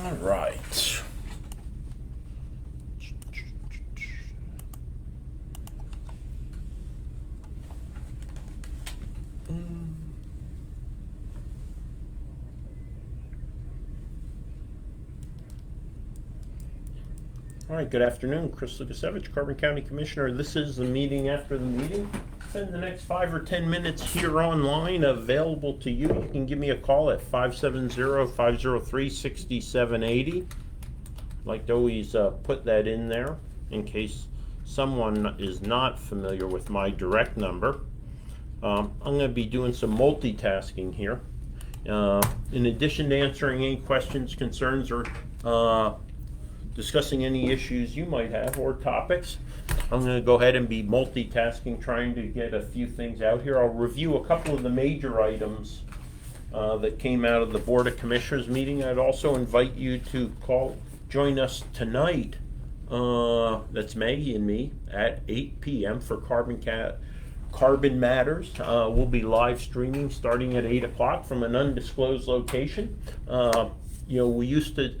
All right. All right, good afternoon. Chris Civic, Carbon County Commissioner. This is the meeting after the meeting. Spend the next 5 or 10 minutes here online, available to you. You can give me a call at 570-503-6780. I'd like to always put that in there in case someone is not familiar with my direct number. I'm going to be doing some multitasking here. In addition to answering any questions, concerns, or discussing any issues you might have or topics, I'm going to go ahead and be multitasking, trying to get a few things out here. I'll review a couple of the major items that came out of the Board of Commissioners meeting. I'd also invite you to join us tonight, that's Maggie and me, at 8 p.m. for Carbon Matters. We'll be live streaming starting at 8 o'clock from an undisclosed location. We used to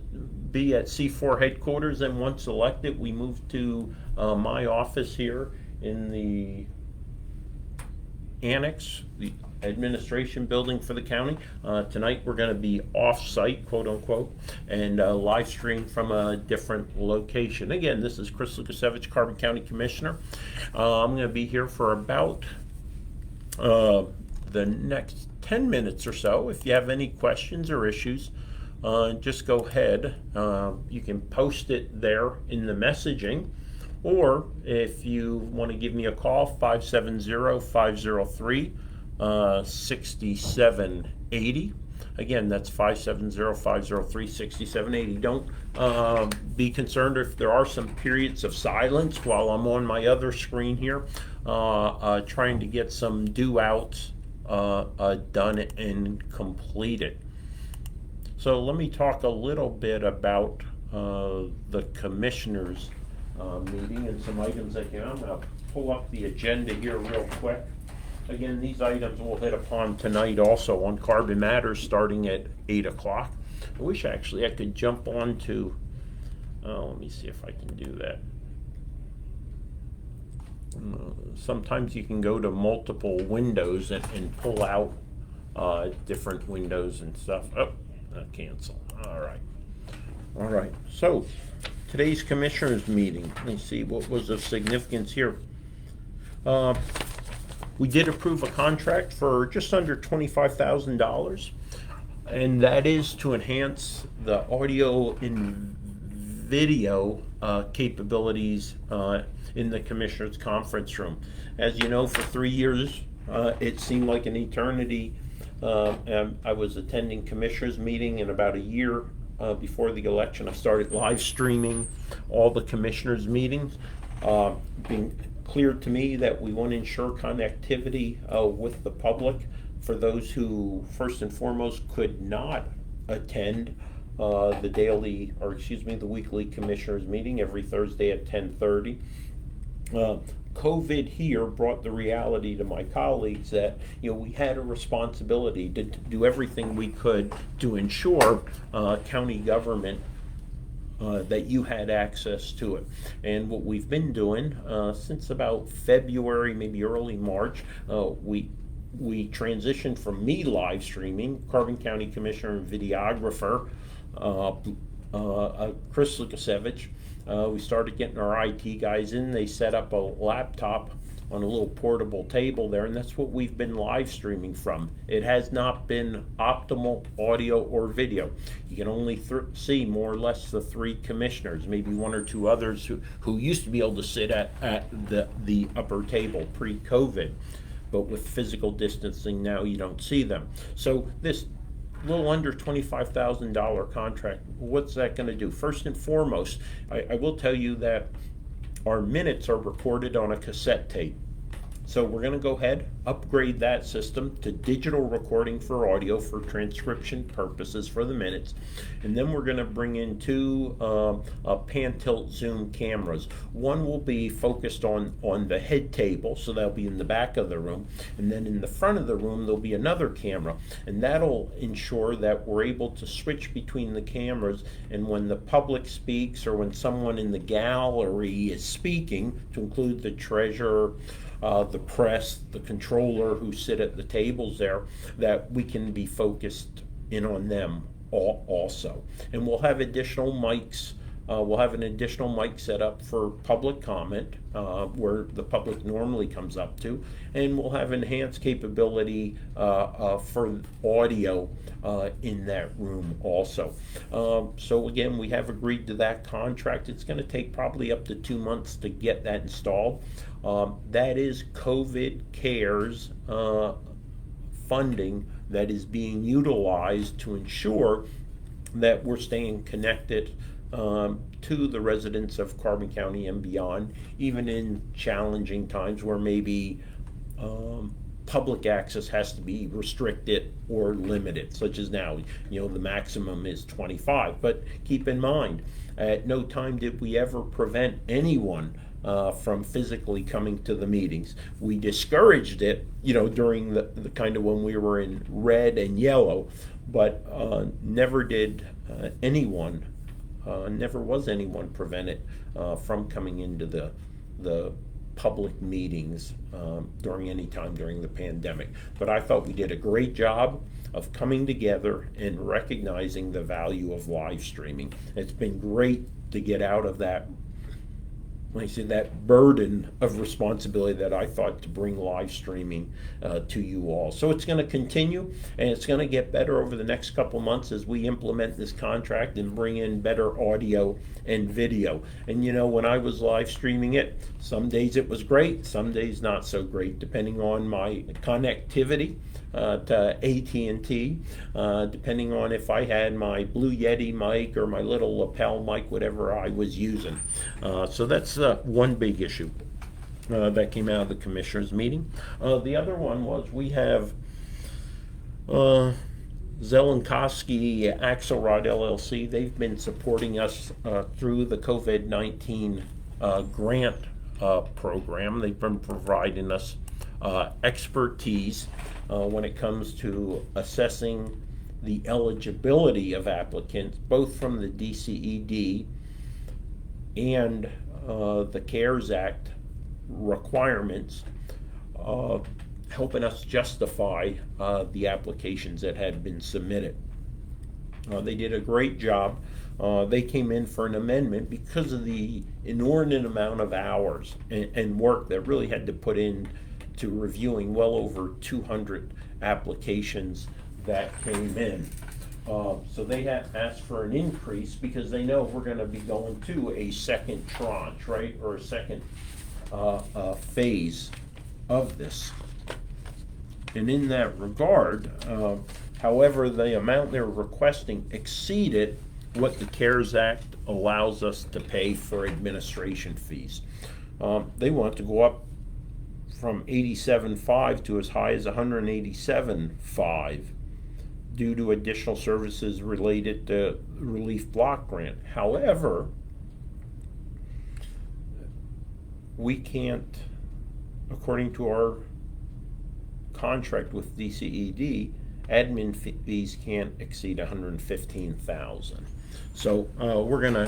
be at C4 headquarters, and once elected, we moved to my office here in the annex, the administration building for the county. Tonight we're going to be off-site, quote unquote, and live stream from a different location. Again, this is Chris Lukasevich, Carbon County Commissioner. I'm going to be here for about the next 10 minutes or so. If you have any questions or issues, just go ahead. You can post it there in the messaging, or if you want to give me a call, 570-503-6780. Again, that's 570-503-6780. Don't be concerned if there are some periods of silence while I'm on my other screen here, trying to get some due-outs done and completed. So let me talk a little bit about the commissioners meeting and some items that I'm going to pull up the agenda here real quick. Again, these items we'll hit upon tonight also on Carbon Matters starting at 8 o'clock. I wish actually I could jump on to, let me see if I can do that. Sometimes you can go to multiple windows and pull out different windows and stuff. Cancel. All right. So today's commissioners meeting. Let me see what was of significance here. We did approve a contract for just under $25,000, and that is to enhance the audio and video capabilities in the commissioners conference room. As you know, for 3 years, it seemed like an eternity. I was attending commissioners meeting, and about a year before the election, I started live streaming all the commissioners meetings. Being clear to me that we want to ensure connectivity with the public for those who, first and foremost, could not attend the weekly commissioners meeting every Thursday at 10:30. COVID here brought the reality to my colleagues that we had a responsibility to do everything we could to ensure county government that you had access to it. And what we've been doing since about February, maybe early March, we transitioned from me live streaming, Carbon County Commissioner and videographer Chris Lukasevich. We started getting our IT guys in. They set up a laptop on a little portable table there, and that's what we've been live streaming from. It has not been optimal audio or video. You can only see more or less the 3 commissioners, maybe 1 or 2 others who used to be able to sit at the upper table pre-COVID, but with physical distancing now you don't see them. So this little under $25,000 contract, what's that going to do? First and foremost, I will tell you that our minutes are recorded on a cassette tape. So we're going to go ahead, upgrade that system to digital recording for audio for transcription purposes for the minutes. And then we're going to bring in two pan tilt zoom cameras. One will be focused on the head table, so that'll be in the back of the room. And then in the front of the room, there'll be another camera. And that'll ensure that we're able to switch between the cameras. And when the public speaks or when someone in the gallery is speaking, to include the treasurer, the press, the controller who sit at the tables there, that we can be focused in on them also. And we'll have additional mics. We'll have an additional mic set up for public comment, where the public normally comes up to, and we'll have enhanced capability for audio in that room also. So again, we have agreed to that contract. It's going to take probably up to 2 months to get that installed. That is COVID CARES funding that is being utilized to ensure that we're staying connected to the residents of Carbon County and beyond, even in challenging times where maybe public access has to be restricted or limited, such as now. The maximum is 25. But keep in mind, at no time did we ever prevent anyone from physically coming to the meetings. We discouraged it, during the kind of when we were in red and yellow, but never did anyone. Never was anyone prevented from coming into the public meetings during any time during the pandemic. But I thought we did a great job of coming together and recognizing the value of live streaming. It's been great to get out of that, like I said, that burden of responsibility that I thought to bring live streaming to you all. So it's going to continue, and it's going to get better over the next couple months as we implement this contract and bring in better audio and video. And when I was live streaming it, some days it was great, some days not so great, depending on my connectivity to AT&T, depending on if I had my Blue Yeti mic or my little lapel mic, whatever I was using. So that's one big issue that came out of the commissioners meeting. The other one was we have Zelenkowski Axelrod LLC. They've been supporting us through the COVID-19 grant program. They've been providing us expertise when it comes to assessing the eligibility of applicants, both from the DCED and the CARES Act requirements, helping us justify the applications that had been submitted. They did a great job. They came in for an amendment because of the inordinate amount of hours and work that really had to put in to reviewing well over 200 applications that came in. So they have asked for an increase because they know we're going to be going to a second tranche, right, or a second phase of this. And in that regard, however, the amount they're requesting exceeded what the CARES Act allows us to pay for administration fees. They want to go up from 87.5 to as high as 187.5 due to additional services related to relief block grant. However, we can't, according to our contract with DCED, admin fees can't exceed 115,000. So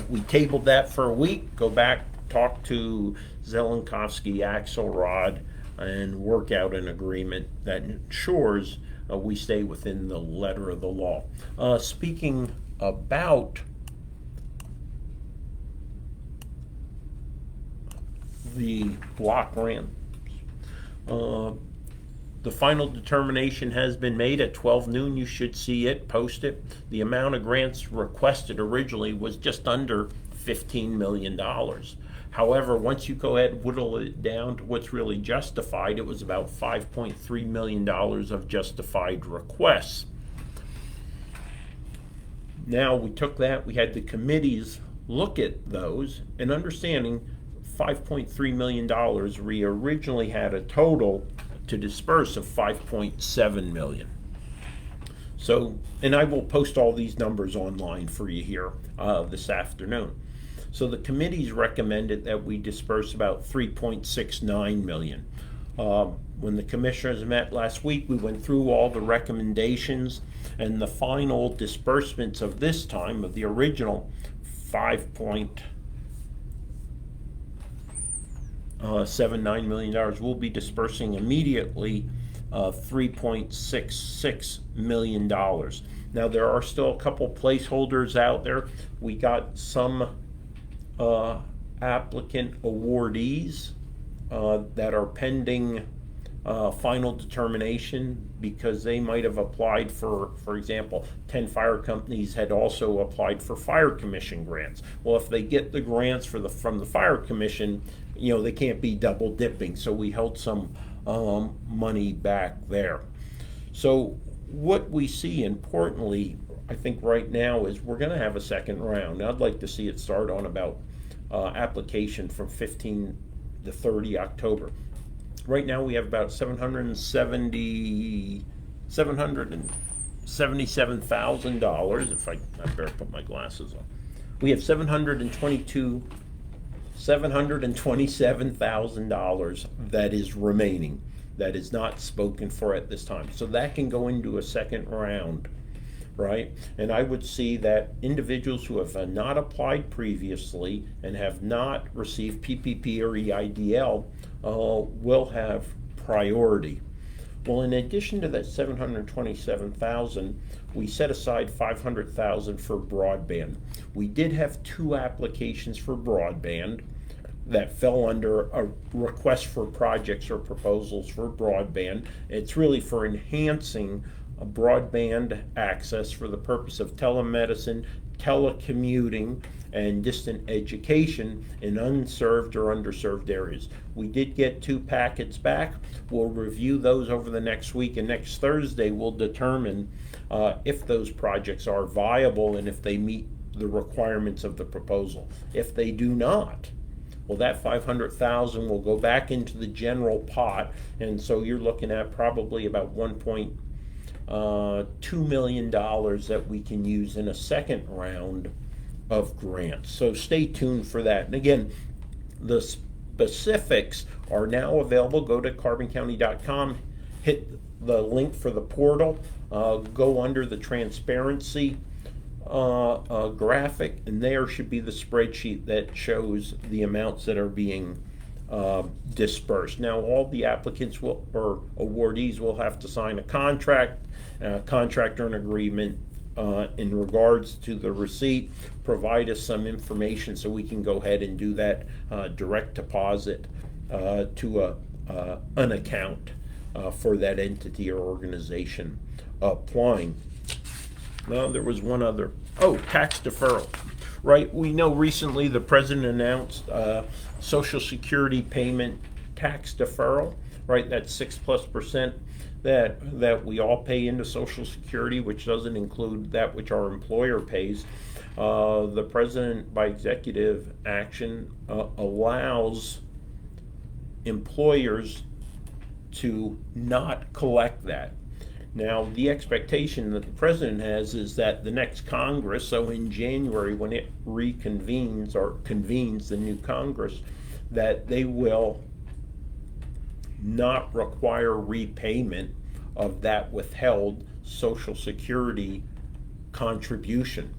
we tabled that for a week, go back, talk to Zelenkowski Axelrod, and work out an agreement that ensures we stay within the letter of the law. Speaking about the block grant, the final determination has been made at 12 noon. You should see it posted. The amount of grants requested originally was just under $15 million. However, once you go ahead and whittle it down to what's really justified, it was about $5.3 million of justified requests. Now we took that, we had the committees look at those, and understanding $5.3 million. We originally had a total to disperse of $5.7 million. So, and I will post all these numbers online for you here this afternoon. So the committees recommended that we disperse about $3.69 million. When the commissioners met last week, we went through all the recommendations, and the final disbursements of this time, of the original $5.79 million, we'll be dispersing immediately $3.66 million. Now, there are still a couple placeholders out there. We got some applicant awardees that are pending final determination, because they might have applied for example, 10 fire companies had also applied for fire commission grants. Well, if they get the grants from the fire commission, they can't be double dipping. So we held some money back there. So what we see, importantly, I think right now, is we're going to have a second round. I'd like to see it start on about application from 15 to 30 October. Right now we have about $777,000. If I better put my glasses on. We have $727,000 that is remaining, that is not spoken for at this time. So that can go into a second round, right? And I would see that individuals who have not applied previously and have not received PPP or EIDL will have priority. Well, in addition to that $727,000, we set aside $500,000 for broadband. We did have 2 applications for broadband that fell under a request for projects or proposals for broadband. It's really for enhancing broadband access for the purpose of telemedicine, telecommuting, and distant education in unserved or underserved areas. We did get 2 packets back. We'll review those over the next week, and next Thursday we'll determine if those projects are viable and if they meet the requirements of the proposal. If they do not, well, that $500,000 will go back into the general pot, and so you're looking at probably about $1.2 million that we can use in a second round of grants. So stay tuned for that. And again, the specifics are now available. Go to carboncounty.com, hit the link for the portal, go under the transparency graphic, and there should be the spreadsheet that shows the amounts that are being dispersed. Now, all the applicants or awardees will have to sign a contract or an agreement in regards to the receipt. Provide us some information so we can go ahead and do that direct deposit to an account for that entity or organization applying. Well, there was one other. Oh, tax deferral. Right, we know recently the president announced Social Security payment tax deferral. Right, that's 6+% that we all pay into Social Security, which doesn't include that which our employer pays. The president, by executive action, allows employers to not collect that. Now, the expectation that the president has is that the next Congress, so in January when it reconvenes or convenes the new Congress, that they will not require repayment of that withheld Social Security contribution.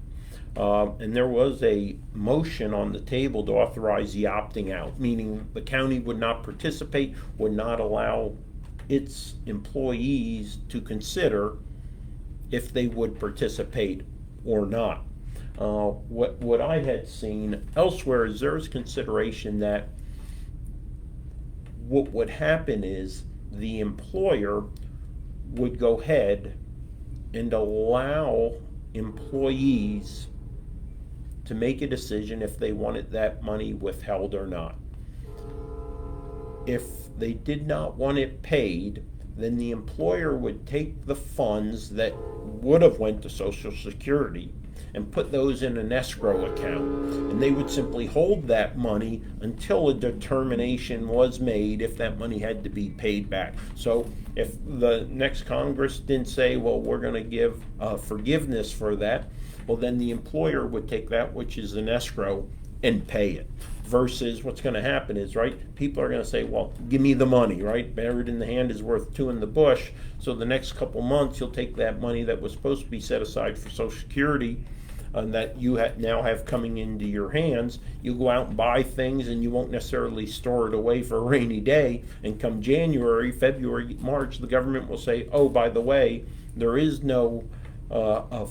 And there was a motion on the table to authorize the opting out, meaning the county would not participate, would not allow its employees to consider if they would participate or not. What I had seen elsewhere is there's consideration that what would happen is the employer would go ahead and allow employees to make a decision if they wanted that money withheld or not. If they did not want it paid, then the employer would take the funds that would have went to Social Security and put those in an escrow account, and they would simply hold that money until a determination was made if that money had to be paid back. So if the next Congress didn't say, well, we're going to give forgiveness for that, well, then the employer would take that, which is an escrow, and pay it. Versus what's going to happen is, right, people are going to say, well, give me the money, right? Buried in the hand is worth two in the bush. So the next couple months, you'll take that money that was supposed to be set aside for Social Security that you now have coming into your hands. You'll go out and buy things, and you won't necessarily store it away for a rainy day. And come January, February, March, the government will say, oh, by the way, there is no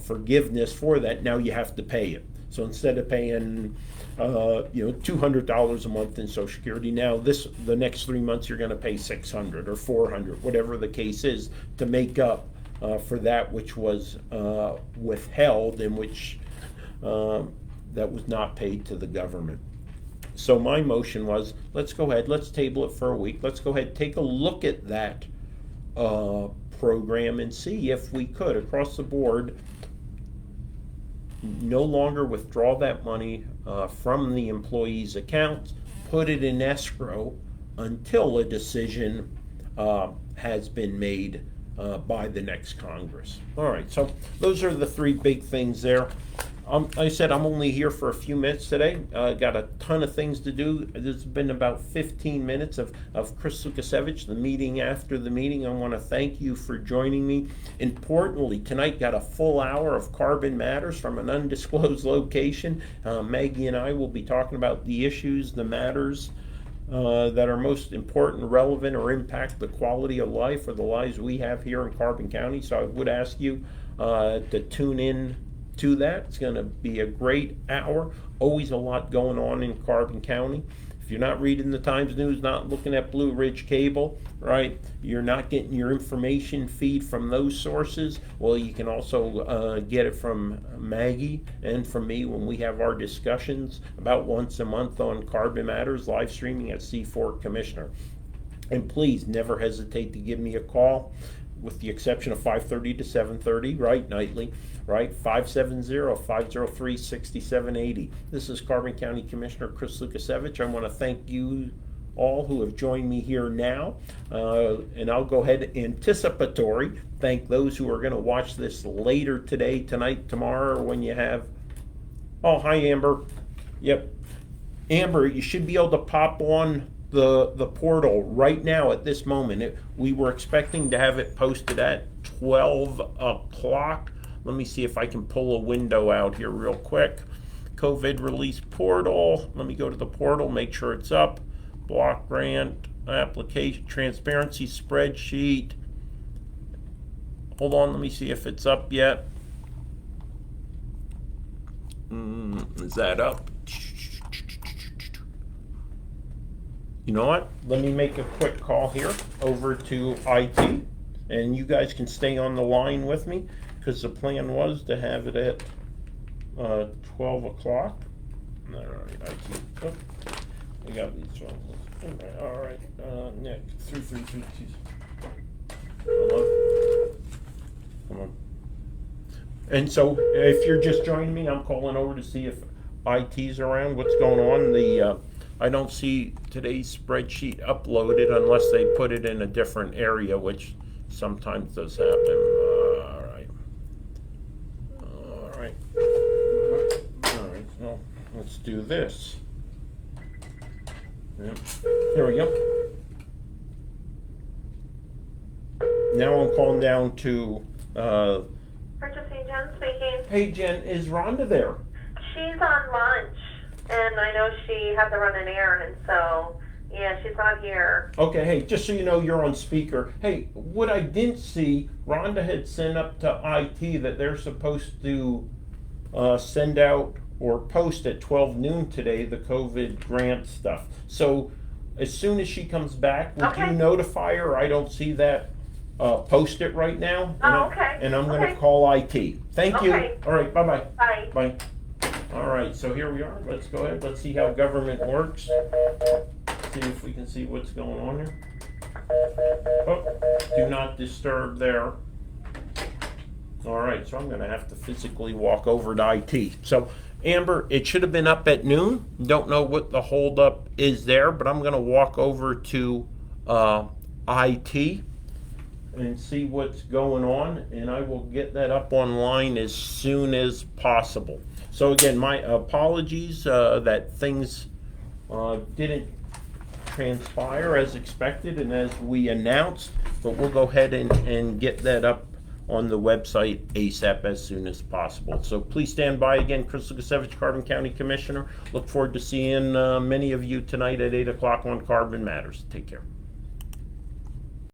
forgiveness for that. Now you have to pay it. So instead of paying $200 a month in Social Security, now the next 3 months you're going to pay $600 or $400, whatever the case is, to make up for that which was withheld and which that was not paid to the government. So my motion was, let's go ahead, let's table it for a week. Let's go ahead, take a look at that program and see if we could, across the board, no longer withdraw that money from the employee's accounts, put it in escrow until a decision has been made by the next Congress. All right, so those are the three big things there. I said I'm only here for a few minutes today. Got a ton of things to do. There's been about 15 minutes of Chris Lukasiewicz, the meeting after the meeting. I want to thank you for joining me. Importantly, tonight got a full hour of Carbon Matters from an undisclosed location. Maggie and I will be talking about the issues, the matters that are most important, relevant, or impact the quality of life or the lives we have here in Carbon County. So I would ask you to tune in to that. It's going to be a great hour. Always a lot going on in Carbon County. If you're not reading the Times News, not looking at Blue Ridge Cable, right, you're not getting your information feed from those sources, well, you can also get it from Maggie and from me when we have our discussions about once a month on Carbon Matters, live streaming at C4 Commissioner. And please never hesitate to give me a call, with the exception of 5:30 to 7:30, right, nightly, right, 570-503-6780. This is Carbon County Commissioner Chris Lukasiewicz. I want to thank you all who have joined me here now, and I'll go ahead anticipatory thank those who are going to watch this later today, tonight, tomorrow, when you have, oh, hi, Amber. Yep. Amber, you should be able to pop on the portal right now at this moment. We were expecting to have it posted at 12 o'clock. Let me see if I can pull a window out here real quick. COVID release portal. Let me go to the portal, make sure it's up. Block grant, application, transparency spreadsheet. Hold on, let me see if it's up yet. Is that up? You know what? Let me make a quick call here over to IT, and you guys can stay on the line with me, because the plan was to have it at 12 o'clock. All right, IT. Oh, we got these ones. All right, Nick. 332. Hello? Come on. And so, if you're just joining me, I'm calling over to see if IT's around. What's going on? I don't see today's spreadsheet uploaded unless they put it in a different area, which sometimes does happen. All right. Well, let's do this. Yep. Here we go. Now I'm calling down to Purchasing, Jen speaking. Hey Jen, is Rhonda there? She's on lunch, and I know she had to run an errand, so yeah, she's not here. Okay, hey, just so you know, you're on speaker. Hey, what I didn't see, Rhonda had sent up to IT that they're supposed to send out or post at 12 noon today the COVID grant stuff. So as soon as she comes back, would you notify her? I don't see that post it right now. Oh, okay. And I'm going to call IT. Thank you. All right, bye-bye. Bye. Bye. All right, so here we are. Let's go ahead. Let's see how government works. See if we can see what's going on here. Oh, do not disturb there. All right, so I'm gonna have to physically walk over to IT. So Amber, it should have been up at noon. Don't know what the holdup is there, but I'm gonna walk over to IT and see what's going on, and I will get that up online as soon as possible. So again, my apologies that things didn't transpire as expected and as we announced, but we'll go ahead and get that up on the website ASAP as soon as possible. So please stand by. Again, Chris Lukasevich, Carbon County Commissioner. Look forward to seeing many of you tonight at 8 o'clock on Carbon Matters. Take care.